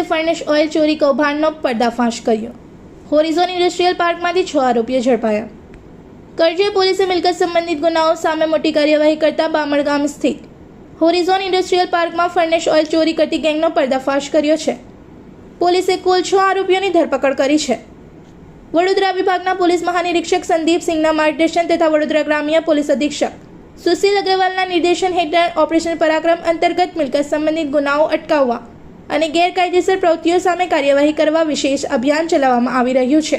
પોલીસે furnace oil ચોરી કૌભાંડનો પર્દાફાશ કર્યો। હોરિઝોન ઇન્ડસ્ટ્રીયલ પાર્કમાંથી 6 આરોપીઓ ઝડપાયા। કરજણ પોલીસે મિલકત સંબંધિત ગુનાઓ સામે મોટી કાર્યવાહી કરતા બામણગામ સ્થિત હોરિઝોન ઇન્ડસ્ટ્રીયલ પાર્કમાં ફર્નેસ ઓઇલ ચોરી કરતી ગેંગનો પર્દાફાશ કર્યો છે। પોલીસે કુલ 6 આરોપીઓની ધરપકડ કરી છે। વડોદરા વિભાગના પોલીસ મહાનિરીક્ષક સંદીપ સિંહના માર્ગદર્શન તથા વડોદરા ગ્રામ્ય પોલીસ અધિક્ષક સુશીલ અગ્રવાલના નિર્દેશન હેઠળ ઓપરેશન પરાક્રમ અંતર્ગત મિલકત સંબંધિત ગુનાઓ અટકાવવા અને ગેરકાયદેસર પ્રવૃત્તિઓ સામે કાર્યવાહી કરવા વિશેષ અભિયાન ચલાવવામાં આવી રહ્યું છે।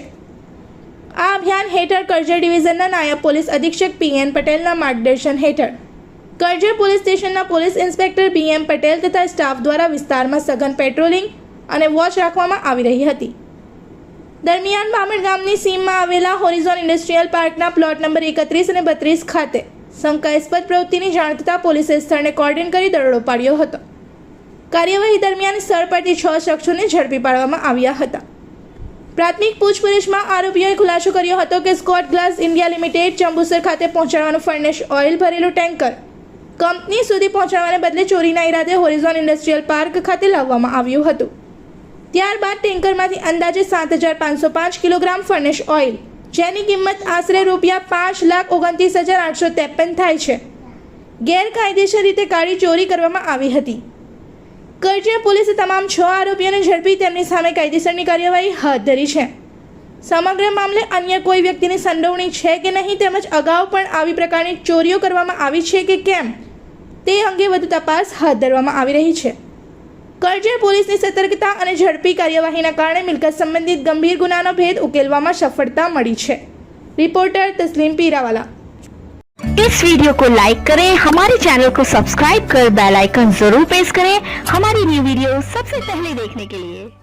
આ અભિયાન હેઠળ કરજણ ડિવિઝનના નાયબ પોલીસ અધિક્ષક પીએન પટેલના માર્ગદર્શન હેઠળ કરજણ પોલીસ સ્ટેશનના પોલીસ ઇન્સ્પેક્ટર બીએમ પટેલ તથા સ્ટાફ દ્વારા વિસ્તારમાં સઘન પેટ્રોલિંગ અને વોચ રાખવામાં આવી રહી હતી। દરમિયાન બામણગામની સીમમાં આવેલા હોરિઝોન ઇન્ડસ્ટ્રીયલ પાર્કના પ્લોટ નંબર 31 અને 32 ખાતે શંકાસ્પદ પ્રવૃત્તિની જાણ થતાં પોલીસે સ્થળને કોર્ડન કરી દરોડો પાડ્યો હતો। કાર્યવાહી દરમિયાન સ્થળ પરથી 6 શખ્સોને ઝડપી પાડવામાં આવ્યા હતા। પ્રાથમિક પૂછપરછમાં આરોપીઓએ ખુલાસો કર્યો હતો કે Schott glass India limited Jambusar ખાતે પહોંચાડવાનું ફર્નેસ ઓઇલ ભરેલું ટેન્કર કંપની સુધી પહોંચાડવાને બદલે ચોરીના ઈરાદે હોરિઝોન ઇન્ડસ્ટ્રીયલ પાર્ક ખાતે લાવવામાં આવ્યું હતું। ત્યારબાદ ટેન્કરમાંથી અંદાજે 7,505 કિલોગ્રામ ફર્નેસ ઓઇલ, જેની કિંમત આશરે ₹5,29,853 થાય છે, ગેરકાયદેસર રીતે કાઢી ચોરી કરવામાં આવી હતી। કરજણ પોલીસે તમામ 6 આરોપીઓને ઝડપી તેમની સામે કાયદેસરની કાર્યવાહી હાથ ધરી છે। સમગ્ર મામલે અન્ય કોઈ વ્યક્તિની સંડોવણી છે કે નહીં તેમજ અગાઉ પણ આવી પ્રકારની ચોરીઓ કરવામાં આવી છે કે કેમ તે અંગે વધુ તપાસ હાથ ધરવામાં આવી રહી છે। કરજણ પોલીસની સતર્કતા અને ઝડપી કાર્યવાહીના કારણે મિલકત સંબંધિત ગંભીર ગુનાનો ભેદ ઉકેલવામાં सफलता મળી છે। रिपोर्टर तस्लीम पीरावाला। इस वीडियो को लाइक करें, हमारे चैनल को सब्सक्राइब कर बेल आइकन जरूर प्रेस करें हमारी न्यू वीडियो सबसे पहले देखने के लिए।